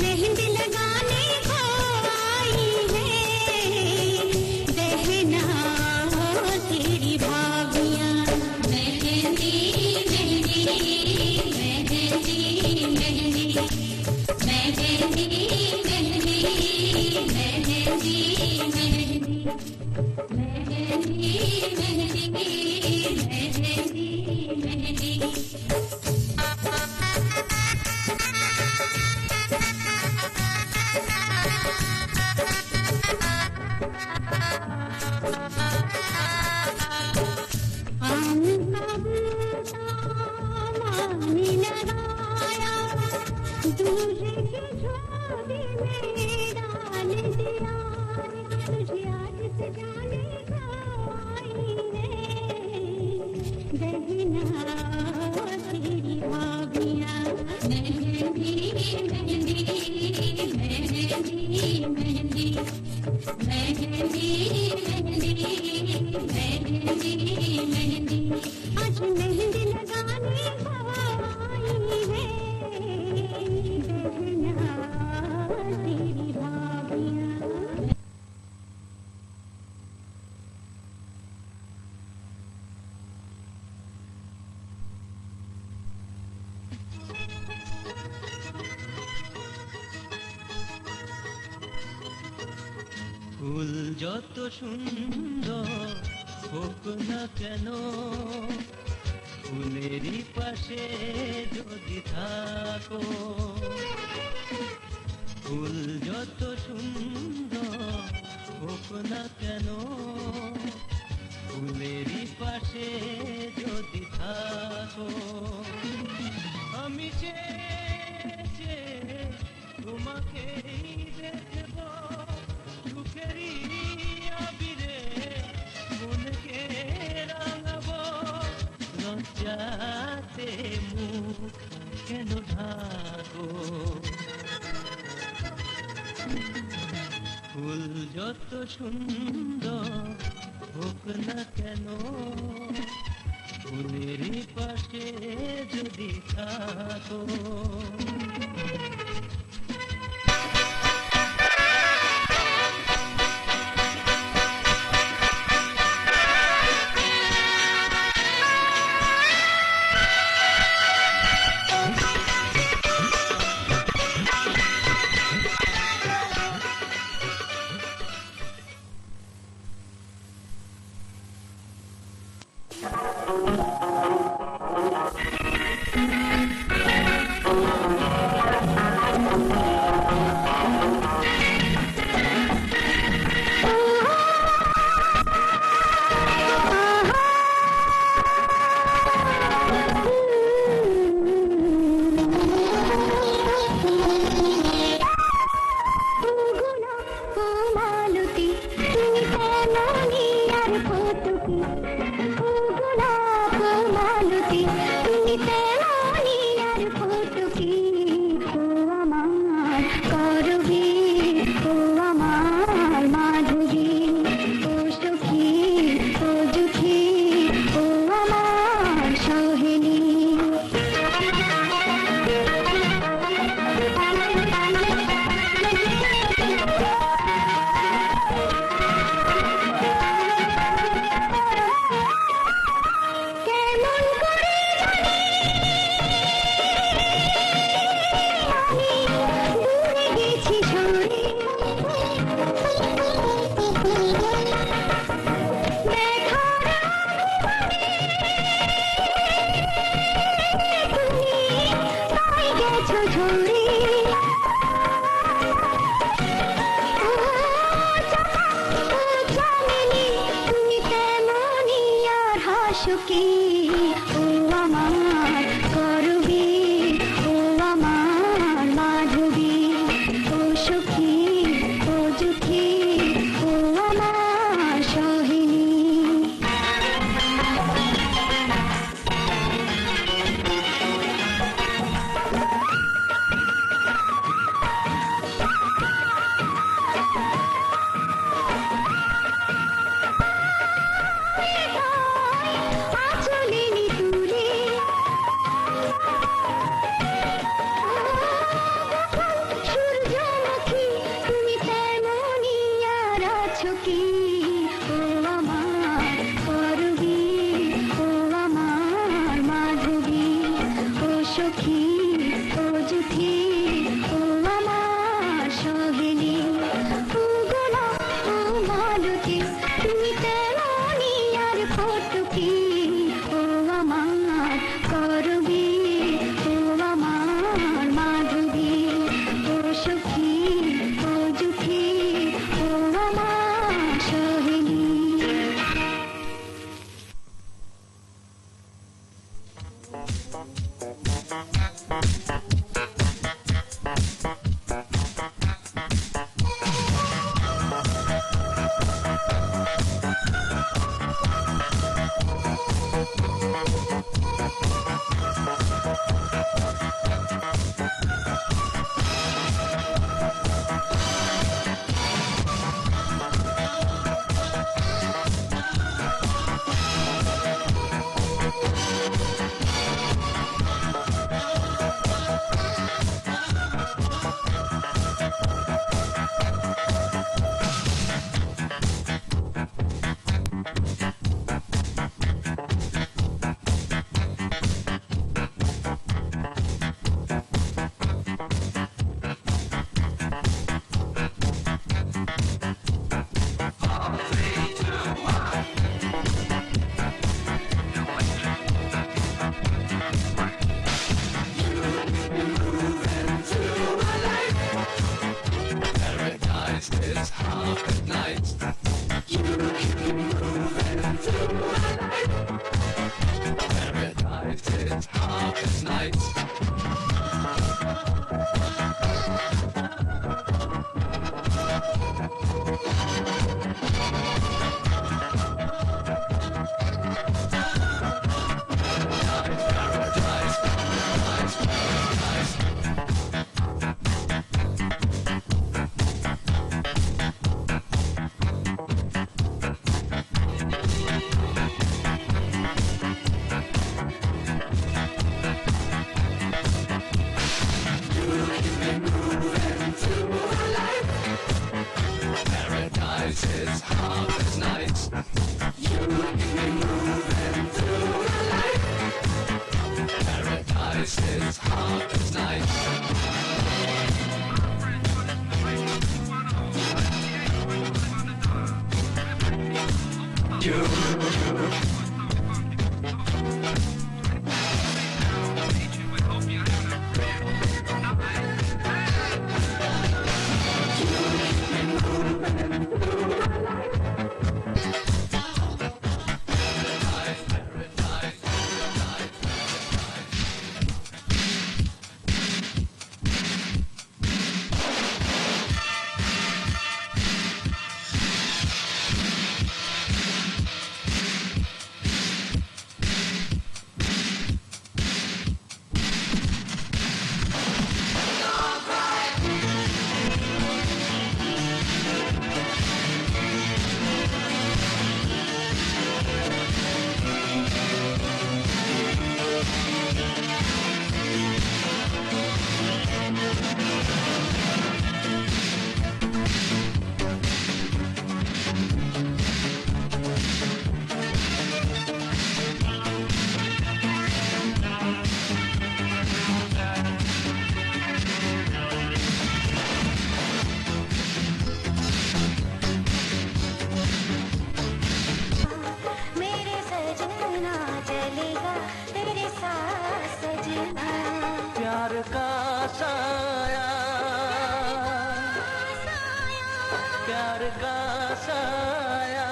मेहंदी लगाने को आई है बहना तेरी भाभियाँ। मेहंदी मेहंदी मेहंदी मेहंदी मेहंदी मेहंदी मेहंदी मेहंदी मेहंदी मेहंदी मेहंदी। दूल्हे की झोली में डाल दिया तुझे आज सजाने को आई है बहना तेरी भाभियाँ। मेहंदी मेहंदी मेहंदी मेहंदी मेहंदी मेहंदी मेहंदी मेहंदी। आज मेहंदी लगाने को आई है तेरी भाभियाँ। ফুল যত সুন্দর হোক না কেন ফুলেরই পাশে যদি থাকো। ফুল যত সুন্দর হোক না কেন ফুলেরই পাশে যদি থাকো। আমি চেয়ে তোমাকেই দেখবো সুখেরই আবিরে মনকে রাঙাবো। লজ্জাতে মুখ কেন ঢাকো। ফুল যত সুন্দর হোক না কেন ফুলেরই পাশে যদি থাকো। मेरे सजना चलेगा तेरे साथ सजना प्यार का साया, प्यार का साया,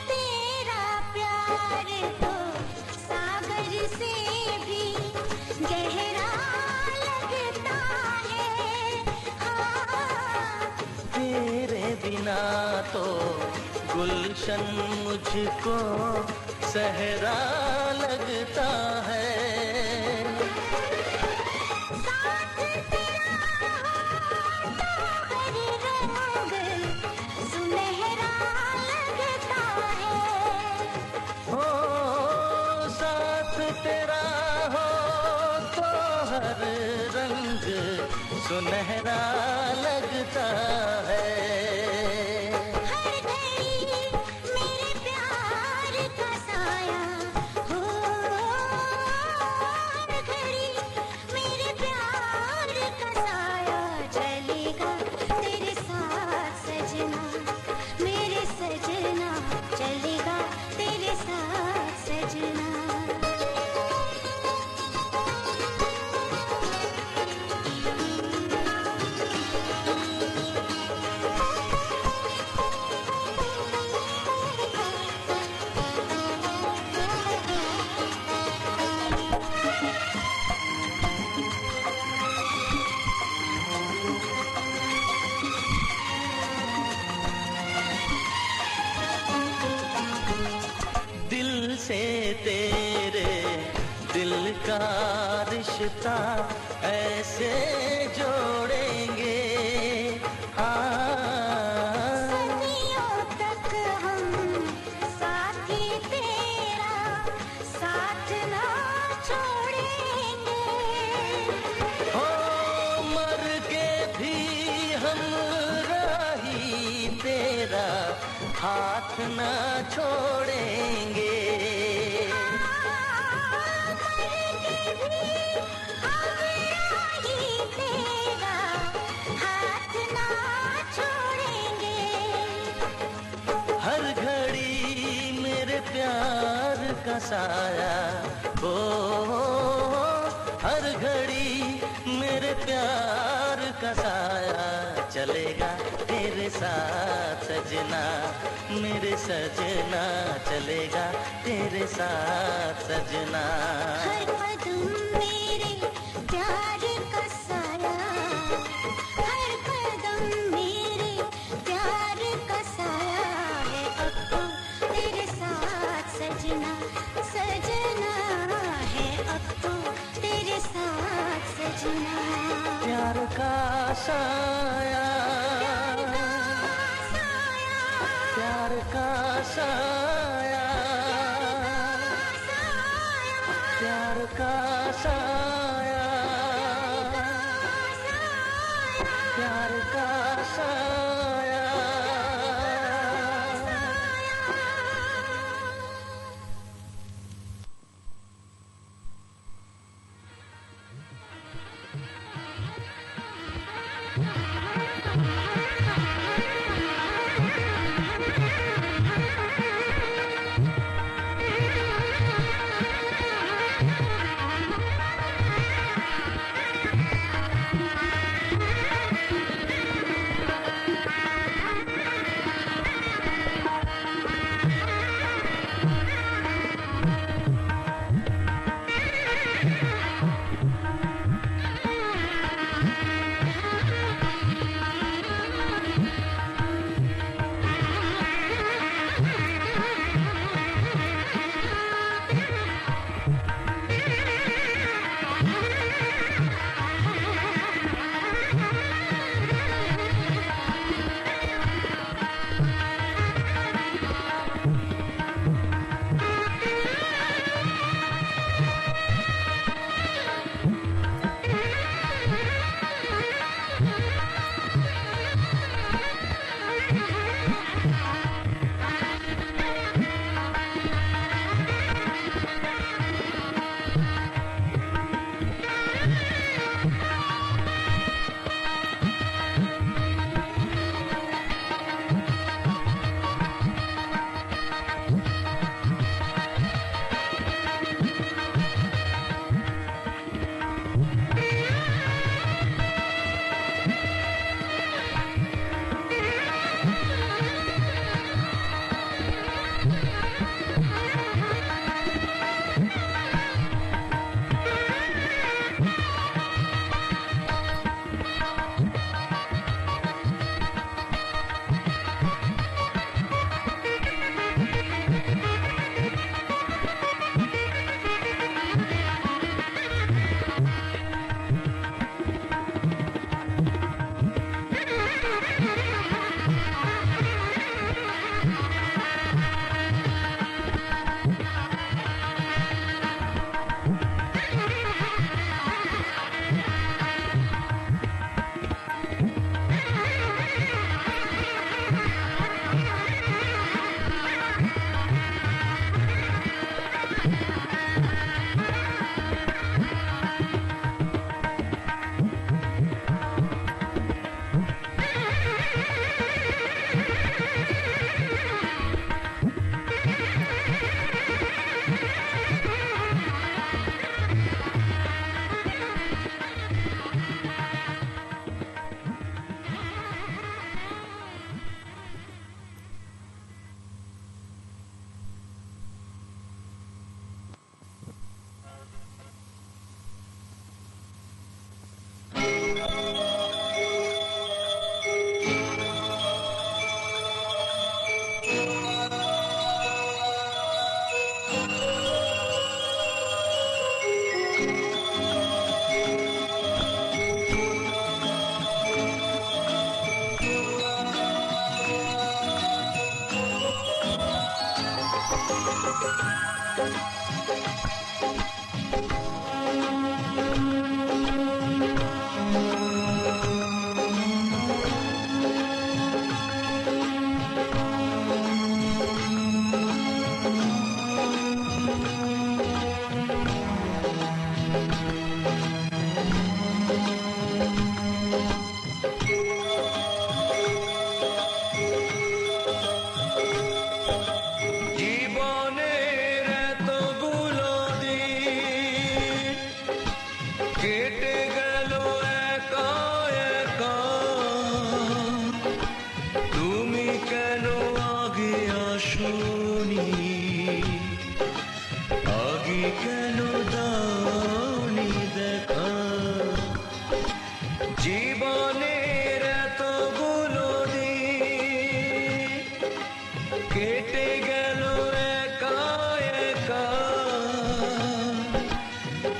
तेरा प्यार तो सागर से भी गहरा लगता है हाँ तेरे बिना तो गुलशन मुझको सहरा लगता है। साथ तेरा हो तो हर रंग सुनहरा लगता है हो साथ तेरा हो तो हर रंग सुनहरा लगता है। हर घड़ी मेरे प्यार का साया हो हर घड़ी मेरे प्यार का साया चलेगा तेरे साथ सजना मेरे सजना चलेगा तेरे साथ सजना दिल से तेरे दिल का रिश्ता ऐसे जोड़ेंगे हाँ। सदियों तक हम साथी तेरा साथ ना छोड़ेंगे हो मर के भी हम राही तेरा हाथ ना छोड़ेंगे। हर घड़ी मेरे प्यार का साया हो हर घड़ी मेरे प्यार का साया चलेगा तेरे साथ सजना मेरे सजना चलेगा तेरे साथ सजना। हर कदम मेरे प्यार का साया हर कदम मेरे प्यार का साया है अब तो तेरे साथ सजना सजना है अब तो तेरे सजना प्यार का साया, प्यार का साया, प्यार का साया, प्यार का साया।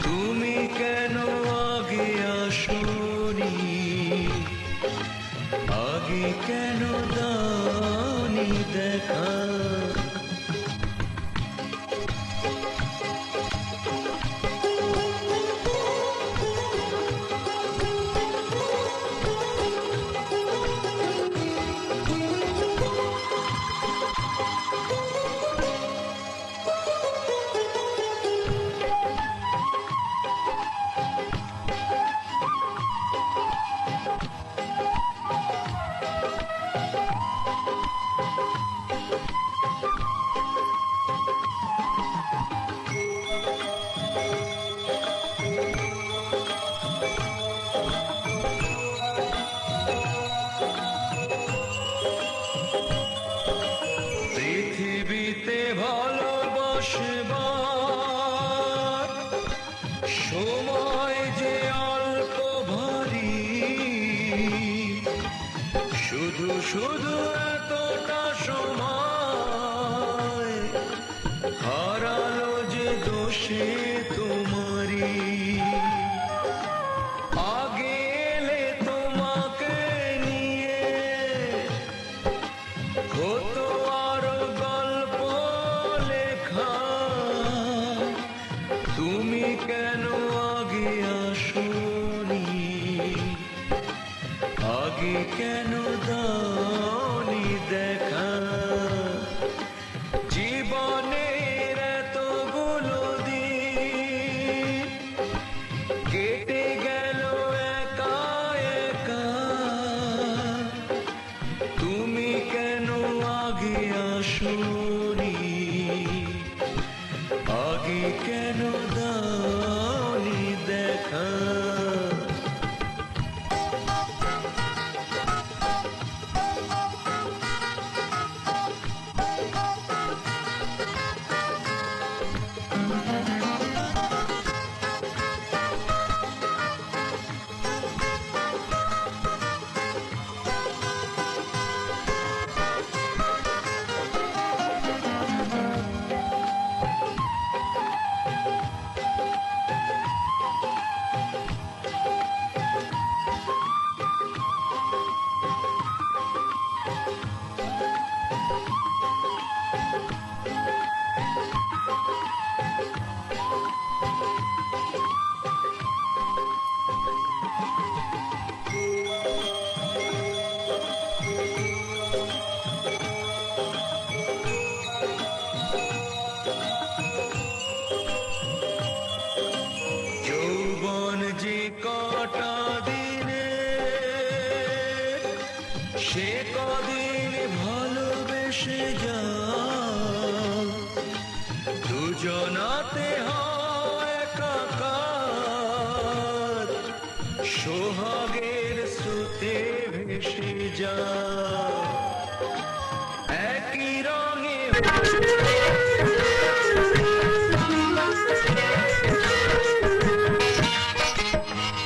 তুমি কেন আগে কেন দাওনি দেখা পৃথিবীতে ভালোবাসবার সময় যে অল্প ভারী শুধু শুধু এতটা সময় হারালো যে দোষে তোমারি আগে এলে তোমাকে নিয়ে হতো আরো গল্প লেখা তুমি কেন আগে আসোনি আগে কেন দাওনি দেখা জীবনের এতগুলো দিন কেটে গেল একা একা তুমি কেন আগে আসোনি আগে কেন দাওনি দেখা যৌবন যে কটা দিনে সে কদিন ভালোবেসে যা দুজনাতে হয় একাকার সোহাগের স্রোতে ভেসে যা একই রঙে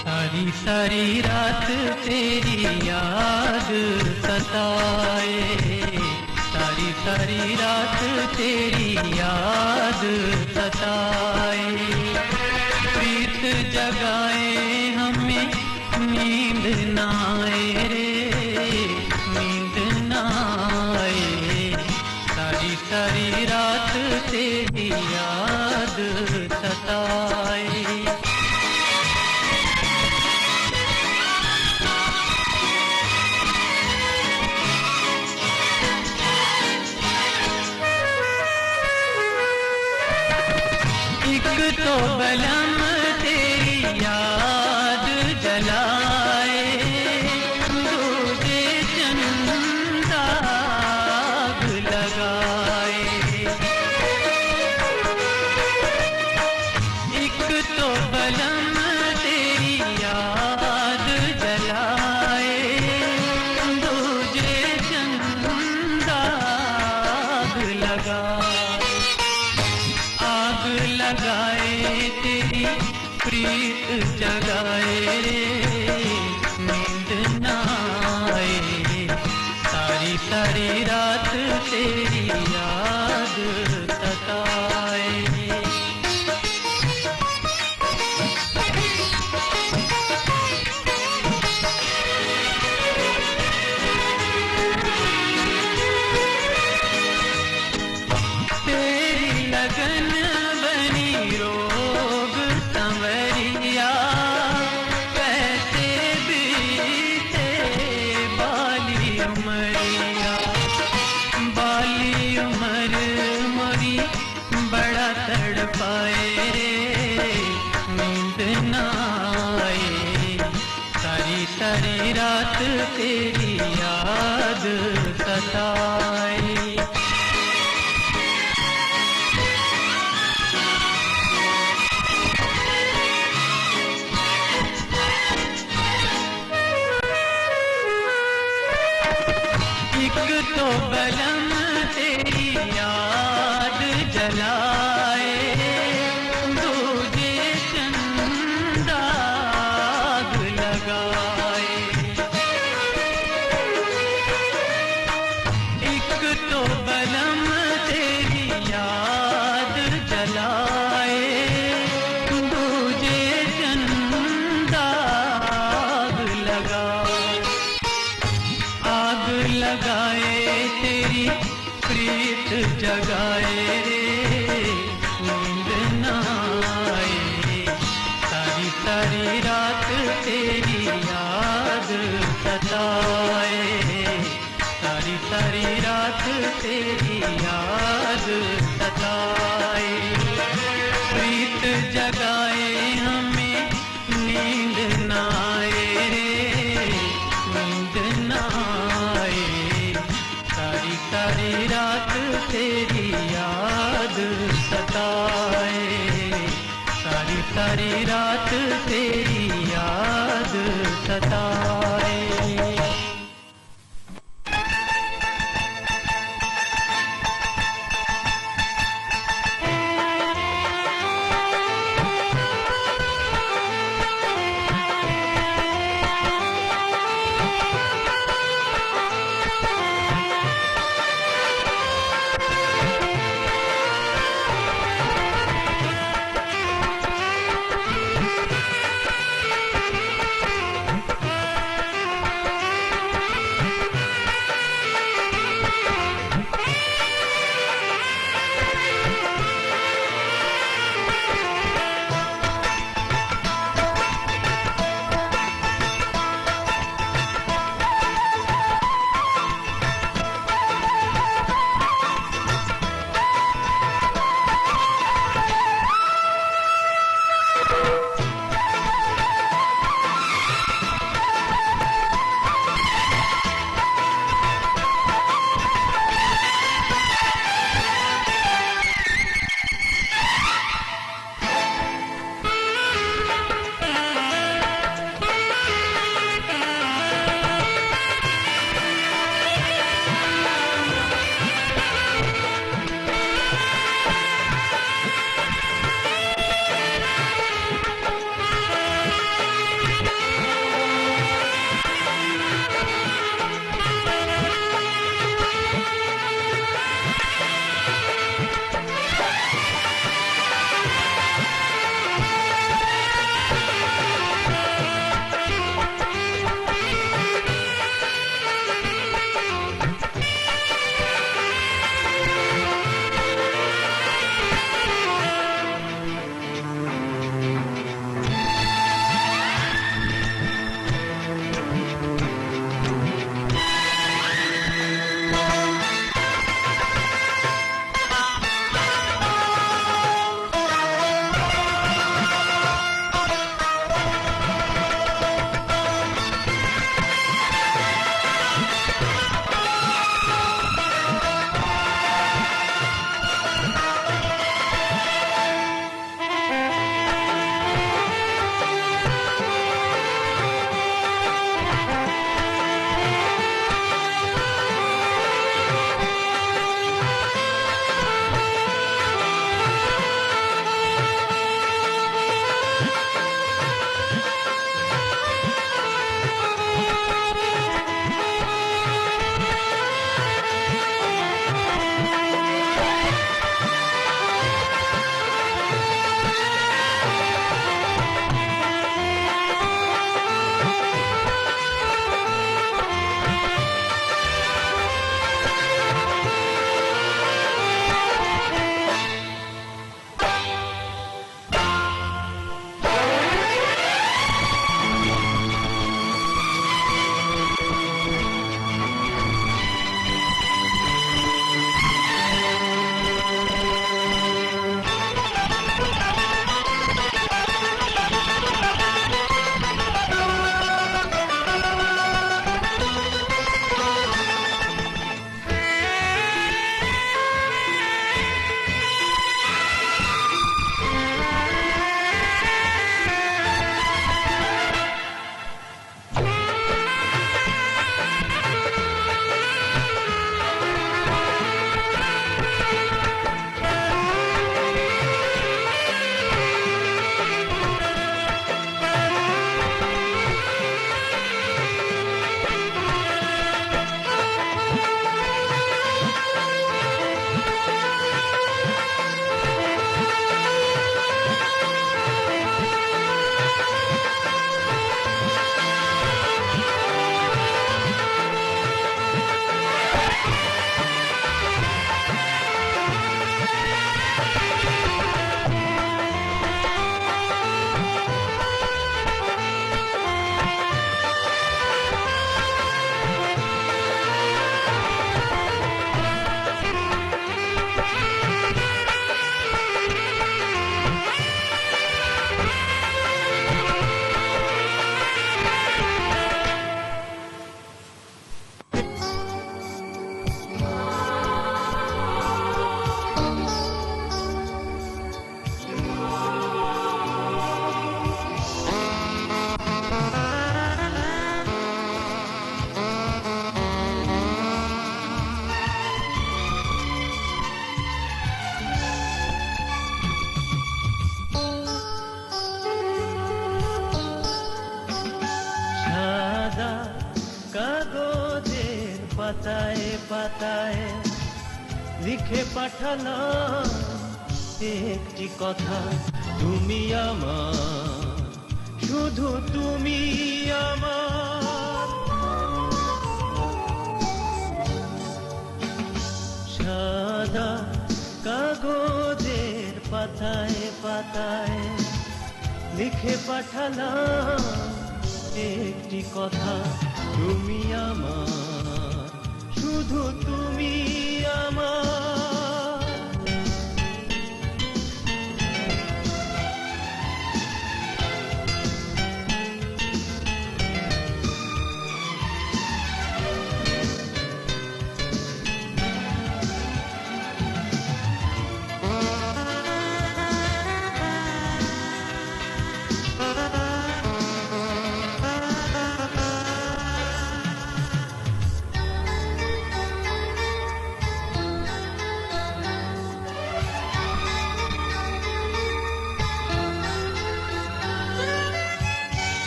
सारी सारी रात तेरी याद सताए सारी सारी रात तेरी याद सताए प्रीत जगाए हमें नींद ना आए रे नींद ना आए सारी सारी रात तेरी याद सताए एक तो बलम तेरी याद जलाए दूजे चंदाग लगाए एक तो बलम तेरी याद जलाए दूजे चंदाग लगाए आग लगाए तेरी प्रीत जगाए रे नींद ना आए सारी सारी रात तेरी याद सताए रात तेरी याद सताए। एक तो बलम तेरी याद जलाए, दूजे चंदा आग लगाए। एक तो बलम तेरी याद जलाए, दूजे चंदा आग लगाए। आग लगाए तेरी प्रीत जगाए रे, नींद न आए। सारी सारी रात तेरी याद सताए, सारी सारी रात तेरी याद सताए। प्रीत जगाए हमें नींद न आए रे, नींद न आए। सारी सारी रात तेरी याद सताए, सारी सारी रात तेरी याद सताए। পাতায় পাতায় লিখে পাঠালাম একটি কথা, তুমি আমার, শুধু তুমি আমার। সাদা কাগজের পাতায় পাতায় লিখে পাঠালাম একটি কথা, তুমি আমার, শুধু তুমি আমার।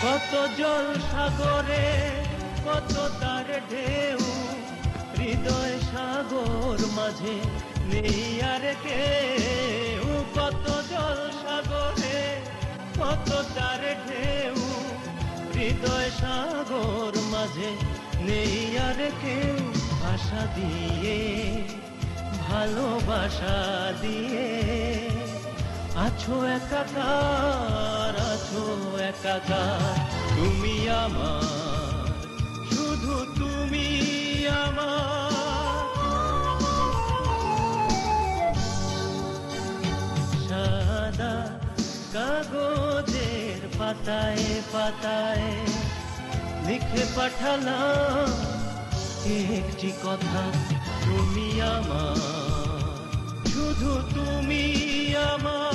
কত জল সাগরে, কত তার ঢেউ, হৃদয় সাগর মাঝে নেই আর কেউ। কত জল সাগরে, কত তার ঢেউ, হৃদয় সাগর মাঝে নেই আর কেউ। আশা দিয়ে, ভালোবাসা দিয়ে আছো একাকার, আছো একাকার, তুমি আমার, শুধু তুমি আমার। সাদা কাগজের পাতায় পাতায় লিখে পাঠালাম একটি কথা, তুমি আমার, শুধু তুমি আমার।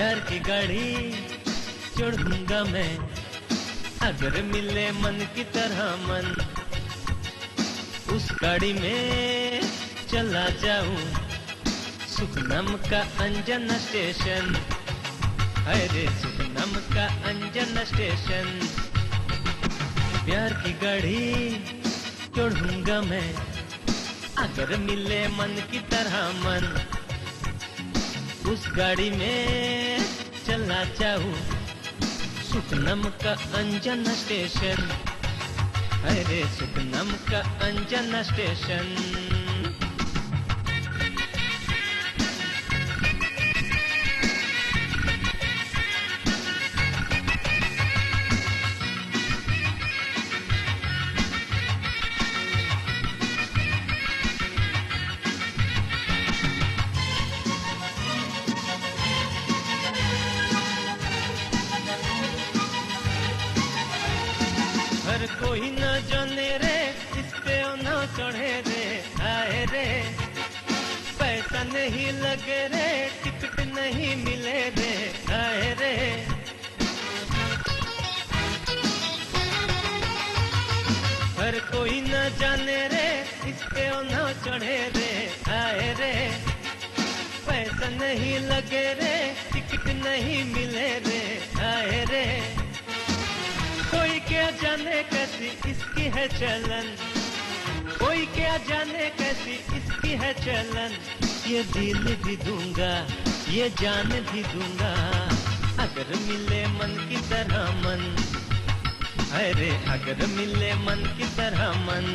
प्यार की गाड़ी चढ़ूंगा मैं, अगर मिले मन की तरह मन, उस गाड़ी में चला जाऊं सुखनम का अंजन स्टेशन, अरे सुखनम का अंजन स्टेशन। प्यार की गाड़ी चढ़ूंगा मैं, अगर मिले मन की तरह मन, उस गाड़ी में चला जाऊं सुखनम का अंजन स्टेशन, अरे सुखनम का अंजन स्टेशन। हर कोई न जाने रे, इस पे न चढ़े रे, आए रे पैसा नहीं लगे रे, टिकट नहीं मिले रे, आए रे। हर कोई न जाने रे, इस पे न चढ़े रे, आए रे पैसा नहीं लगे रे, टिकट नहीं मिले रे, आए रे। कोई क्या जाने कैसी इसकी है चलन, कोई क्या जाने कैसी इसकी है चलन। ये दिल भी दूंगा, ये जान भी दूंगा, अगर मिले मन की तरह मन, अरे अगर मिले मन की तरह मन।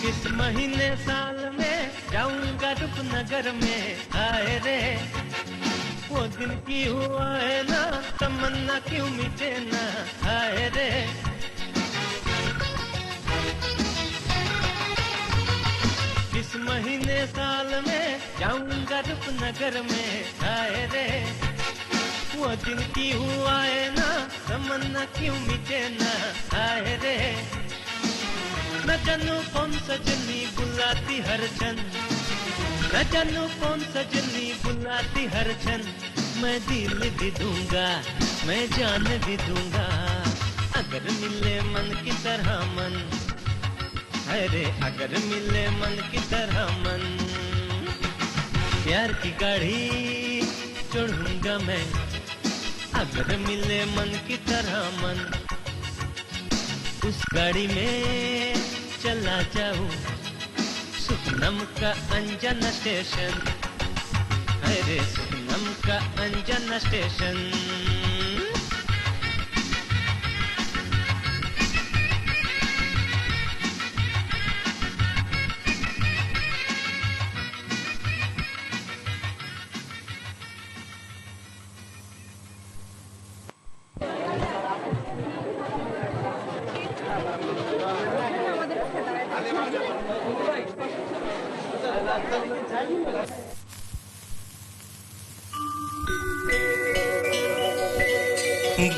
किस महीने साल में जाऊंगा रूपनगर में, आए रे वो दिन की हुआ है ना, तमन्ना क्यों मिटे ना, आए रे। किस महीने साल में जाऊंगा रूपनगर में, आए रे वो दिन की हुआ है ना, तमन्ना क्यों मिटे ना, आए रे। न जानू कौन सजनी बुलाती हर क्षण, न जानू कौन सजनी बुलाती हर क्षण। मैं दिल भी दूंगा, मैं जान भी दूंगा, अगर मिले मन की तरह मन, अरे अगर मिले मन की तरह मन। प्यार की गाड़ी चढ़ूंगा मैं, अगर मिले मन की तरह मन, उस गाड़ी में चला जाऊं सुखनम का अंजन स्टेशन, अरे सुखनम का अंजन स्टेशन।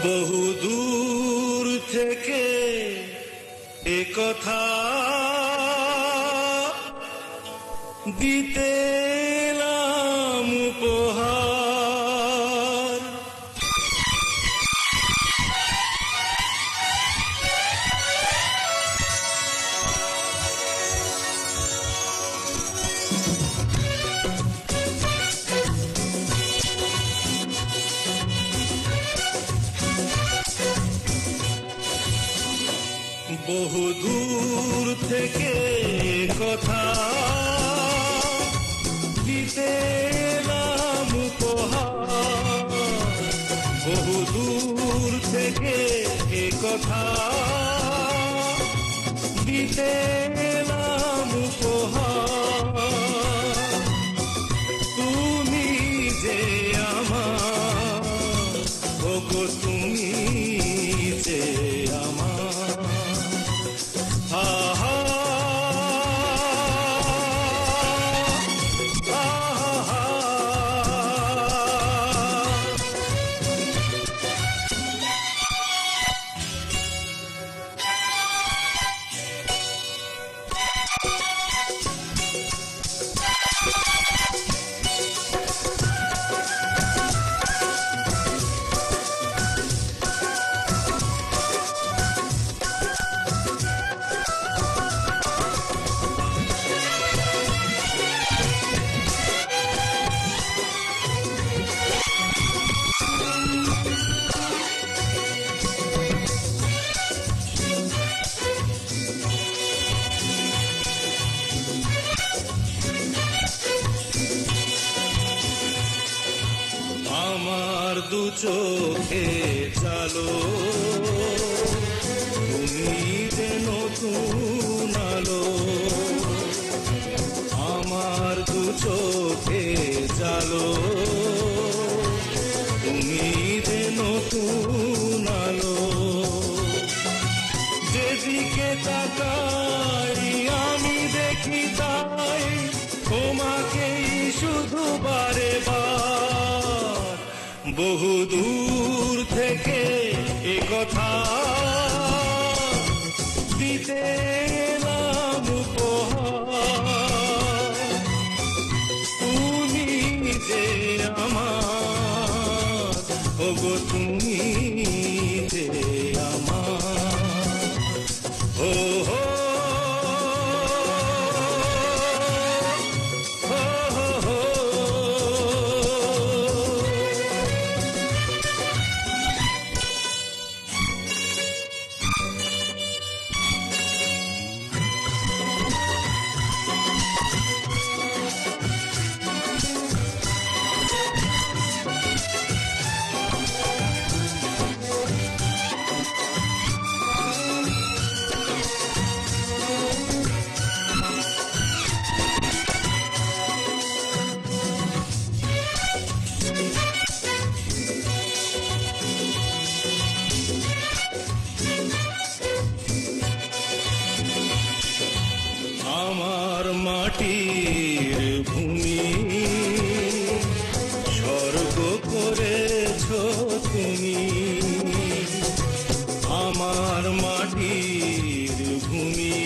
বহু দূর থেকে এ কথা দিতে এলাম উপহার। বহু দূর থেকে কথা দিতে এলাম উপহার, বহু দূর থেকে কথা দিতে এলাম উপহার। তুমি যে আমার, ওগো তুমি যে আমার, চোখে জালো তুমি যে নতুন আলো আমার দু চোখে জালো তুমি যে নতুন আলো যেদিকে তাকাই আমি দেখি তাই তোমাকেই শুধু বারে বার বহু দূর থেকে এ কথা দিতে এলাম উপহার তুমি যে আমার ওগো তুমি যে আমার ও হো আমার মাটির ভূমি স্বর্গ করেছ তুমি আমার মাটির ভূমি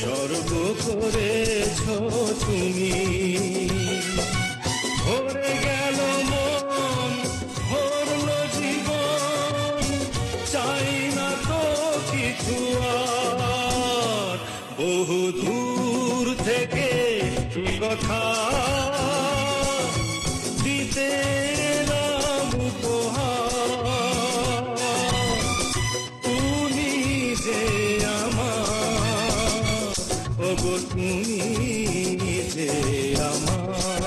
স্বর্গ করেছ তুমি ভরে গেল মন ভরল জীবন চাই না তো কিছু আর বহু দূর থেকে কি কথা দিতে এলাম উপহার তুমি যে আমার ওগো তুমি যে আমার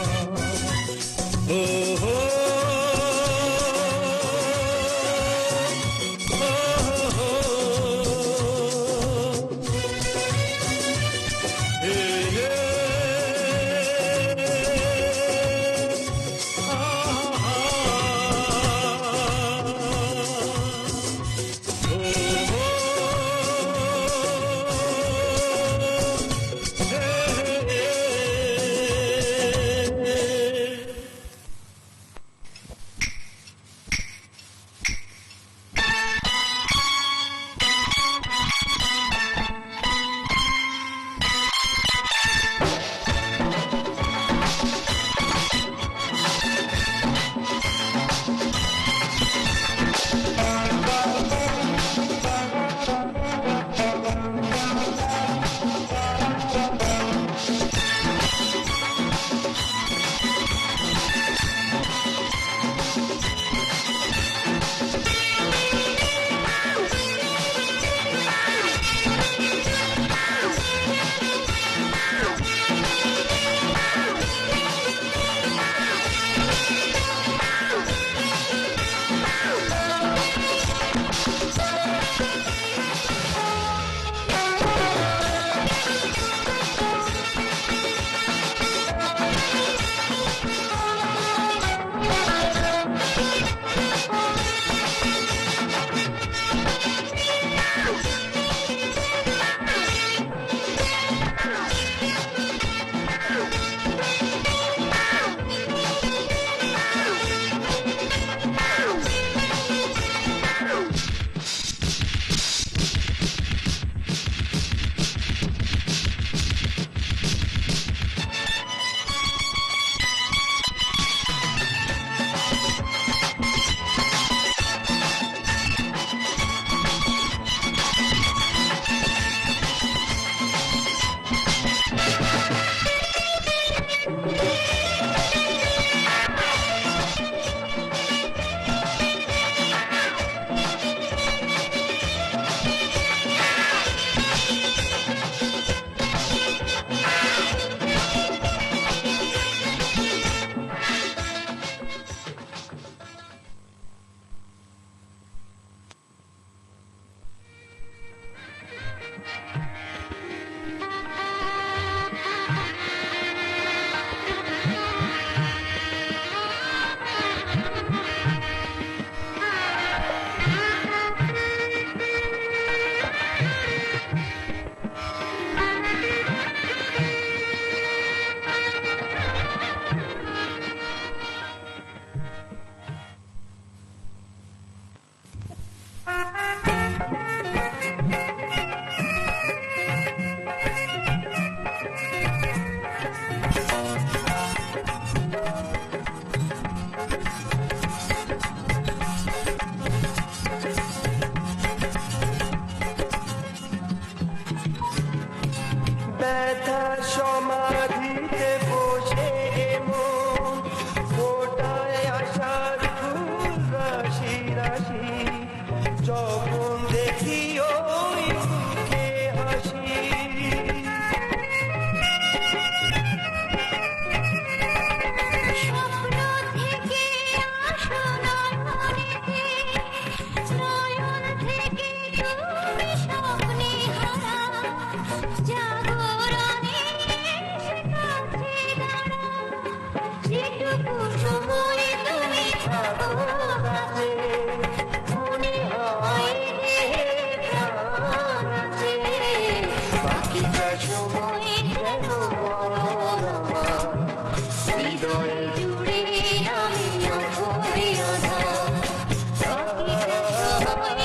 ও হো ব্যথা সমাধিতে বসে মন ফোটায় আশার ফুল রাশি রাশি যখন দেখি ওই মুখে হাসি স্বপ্ন থেকে আসো নয়নেতে, নয়ন থেকে তুমি স্বপ্নে হারা, জাগরণে এসে কাছে দাঁড়াও, যেটুকু সময় তুমি থাকো কাছে, মনে হয় যে প্রাণ আছে, বাকিটা সময় যেন মরণময়। হৃদয় জুড়ে আমি অথই আধার, বাকিটা সময়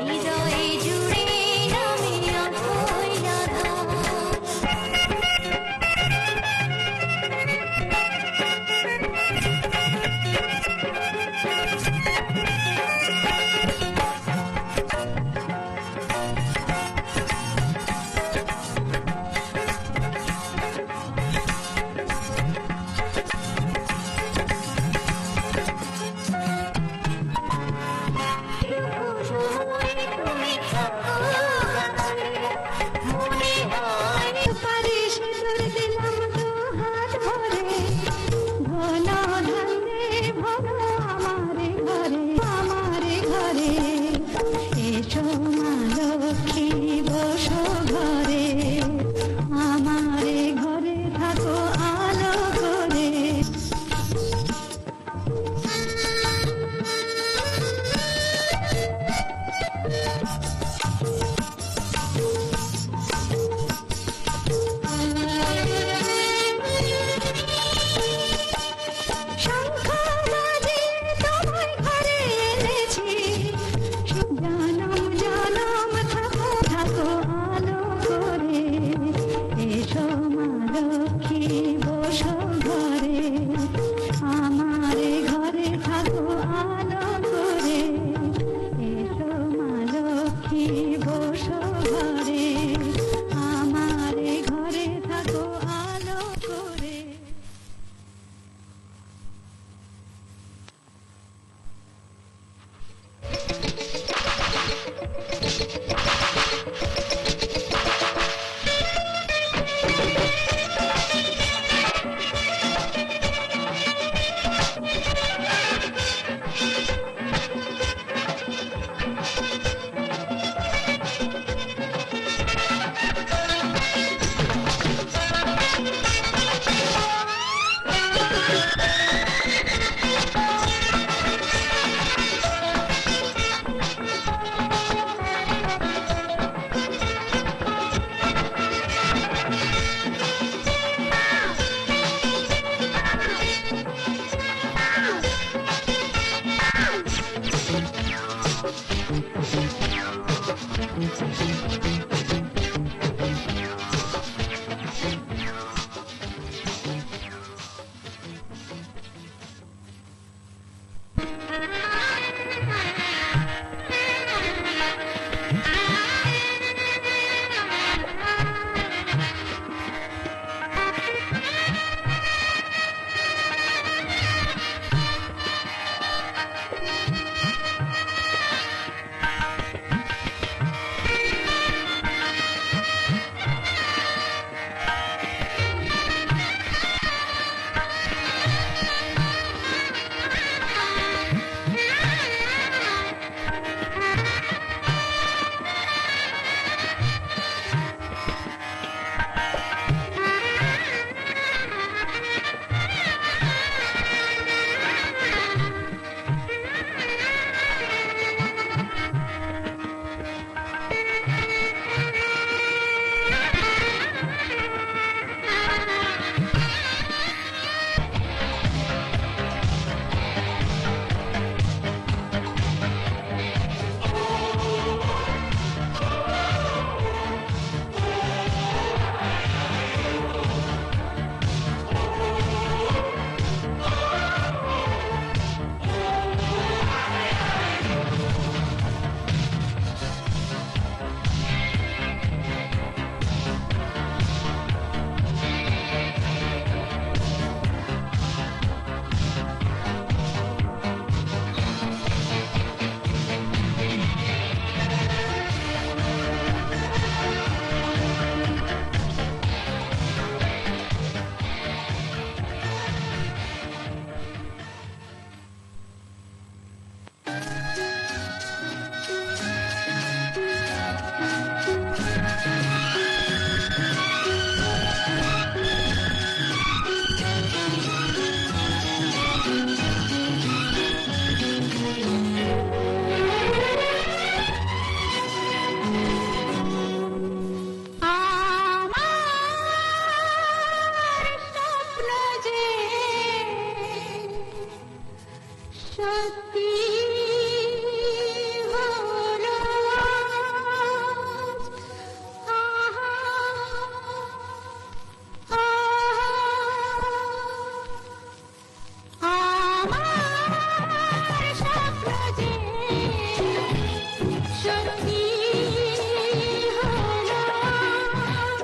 হৃদয় জুড়ে আমি অথই আধার। তুমি থাকো কাছে, মনে হয় পারিস তোর দিলাম দু হাত ভরে, ঘন ধান্দে ভরো আমারে ঘরে, আমারে ঘরে, এসো মা লক্ষ্মী বসো ঘরে, আমারে ঘরে থাকো আলো করে। শঙ্খ বাজে তোমায় ঘরে এনেছি, জনম জনম থাকো থাকো আলো করে, এসো মা লক্ষ্মী বসো ঘরে, আমারে ঘরে থাকো আলো করে, এসো মা লক্ষ্মী বসো ঘরে, আমারে ঘরে থাকো আলো করে। সত্যি হলো আজ। আহা, আমার স্বপ্ন যে সত্যি হলো আজ।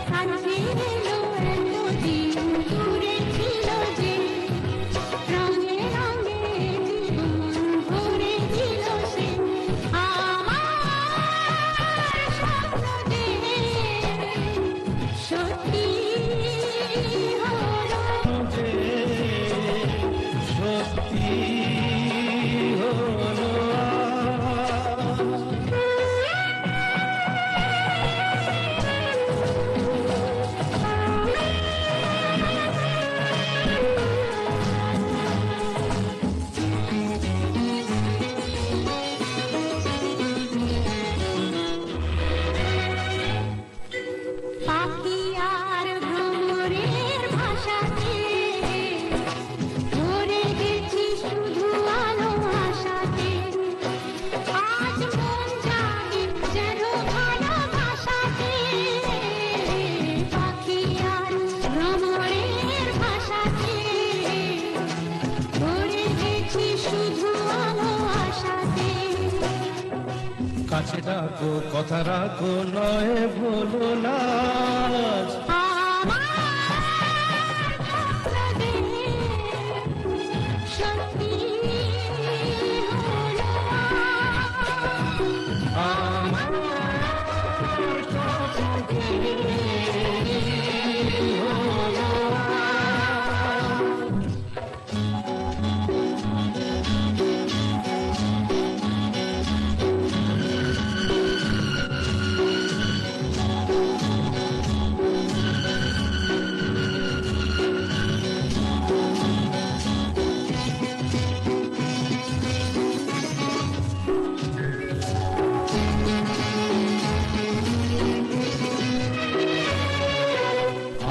কাছে এলো এতদিন দূরে ছিল যে, রঙে রঙে জীবন ভরে দিল সে। আমার স্বপ্ন যে সত্যি হলো। যে সত্যি হলো আজ। পাখি আর ভ্রমরের ভাষাতে ভরে গেছি শুধু আলো আশাতে। আজ মন জাগে যেন ভালোবাসাতে। পাখি আর ভ্রমরের ভাষাতে ভরে গেছি শুধু আলো আশাতে। কাছে ডাকো কথা রাখো নয় বলো লাজ। সত্যি হলো আমার স্বপ্ন হলো আজ।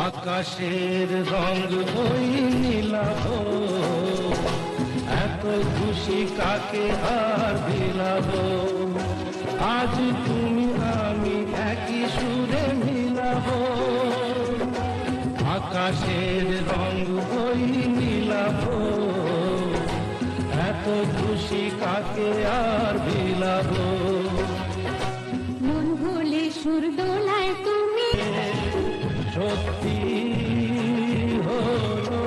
আকাশের রং ওই নীলাভ, এত খুশি কাকে আর বিলাব। আজ তুমি আমি একই সুরে মিলাব। আকাশের রং ওই নীলাভ, এত খুশি কাকে আর বিলাব। মন ভুলে সুর দোলায় তুমি সত্যি হলো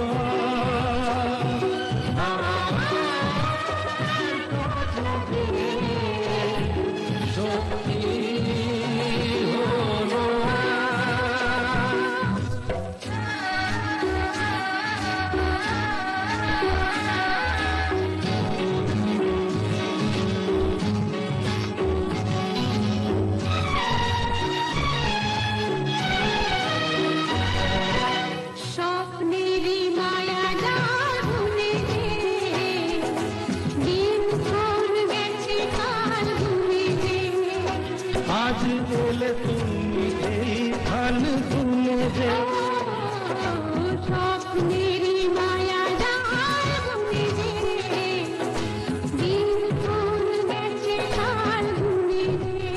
সত্যি হলো স্বপ্নেরই মায়া জাল ভুলে যে, দিন ভোর গেছে কাল ভুলে যে। আজ এলে তুমি এই খান ভুলে যে। স্বপ্নেরই মায়া জাল ভুলে যে, দিন ভোর গেছে কাল ভুলে যে।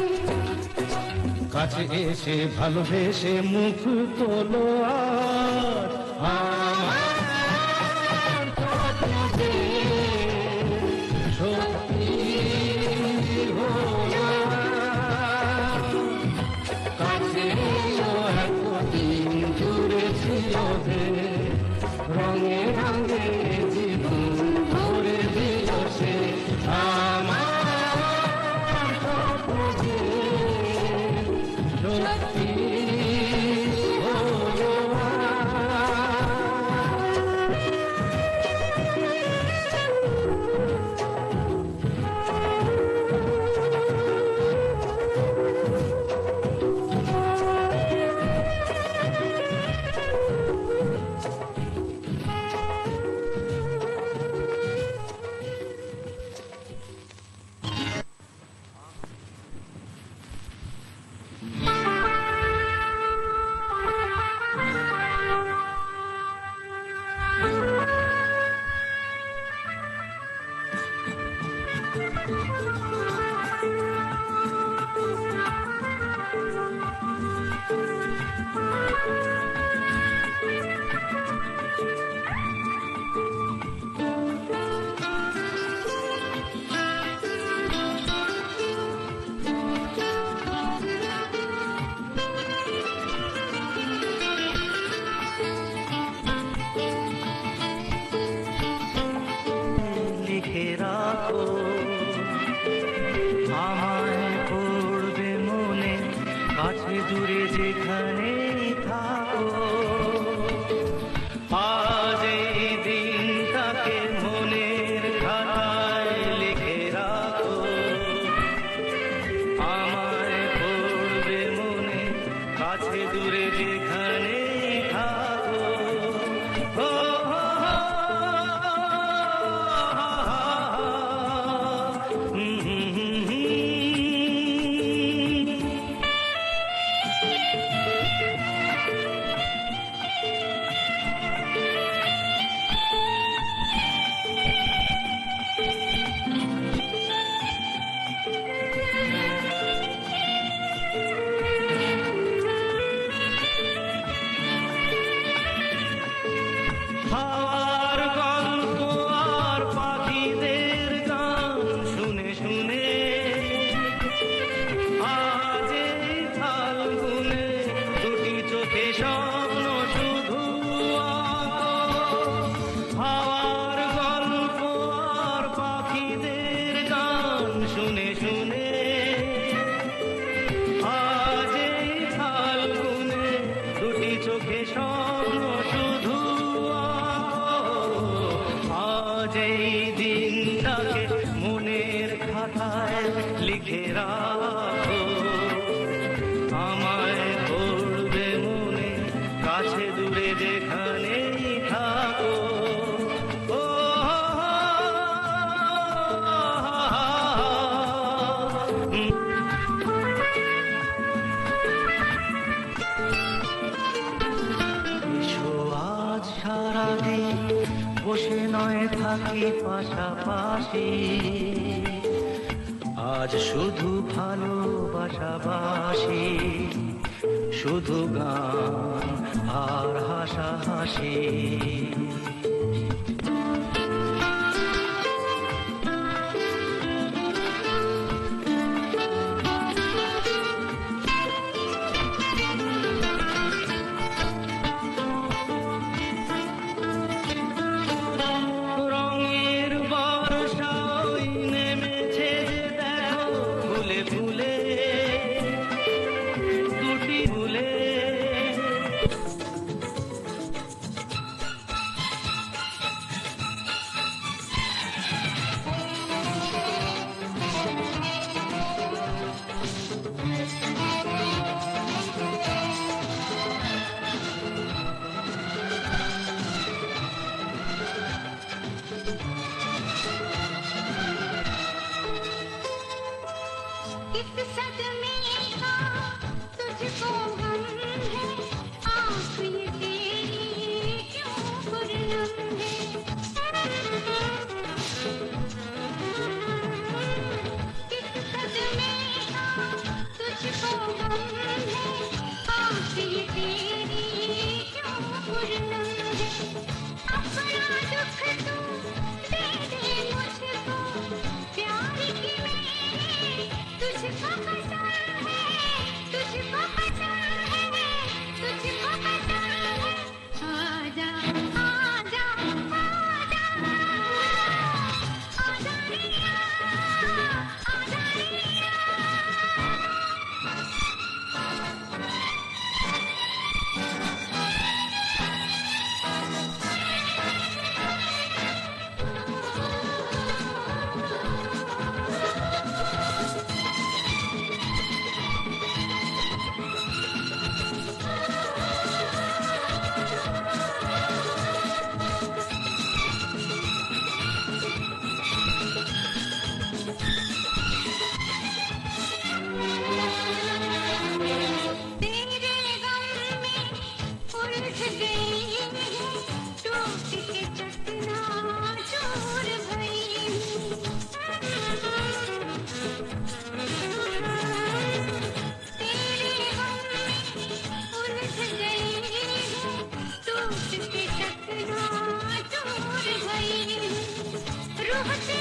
কাছে এসে ভালোবেসে মুখ তোলো আর আমার স্বপ্ন যে সত্যি হলো আজ। কাছে এলো এতদিন দূরে ছিল যে, রঙে রঙে জীবন ভরে দিল সে। আমার স্বপ্ন যে সত্যি হলো আজ। থাকো, আমায় পড়বে মনে কাছে দূরে যেখানেই থাকো। আজ এই দিনটাকে মনের খাতায় লিখে রাখো, আমায় পড়বে মনে কাছে দূরে যেখানেই থাকো। ও হো হো, হুম হুম হুম হুম। হাওয়ার গল্প আর পাখিদের গান শুনে শুনে আজ এই ফাল্গুনে দুটি চোখে স্বপ্ন শুধু আঁকো। হাওয়ার গল্প আর পাখিদের গান শুনে শুনে আজ এই ফাল্গুনে দুটি চোখে স্বপ্ন শুধু আজ এই দিনটাকে মনের খাতায় লিখে রাখো, আমায় পড়বে মনে কাছে দূরে যেখানেই থাকো। ও এসো আজ সারাদিন বসে নয় থাকি পাশাপাশি, আজ শুধু ভালোবাসাবাসি, শুধু গান আর হাসাহাসি। রঙের বর্ষা ওই নেমেছে যে দেখো ফুলে ফুলে, দুটি ফুলে। किस सदमे का तुझको गम है, आँख ये तेरी क्यों खुर्रम है। किस सदमे का तुझको गम है, आँख ये तेरी क्यों खुर्रम है। अपना दुख तू दे दे मुझको, प्यार की मेरे तुझको पसंद है, तुझको पसंद है, तुझको पसंद है। आजा आजा आजा आजा रिया, आजा रिया। तेरे गम में उलझ गई है, टूट के चकनाचूर भई हूँ। तेरे गम में उलझ गई है, टूट के चकनाचूर भई हूँ। रूह से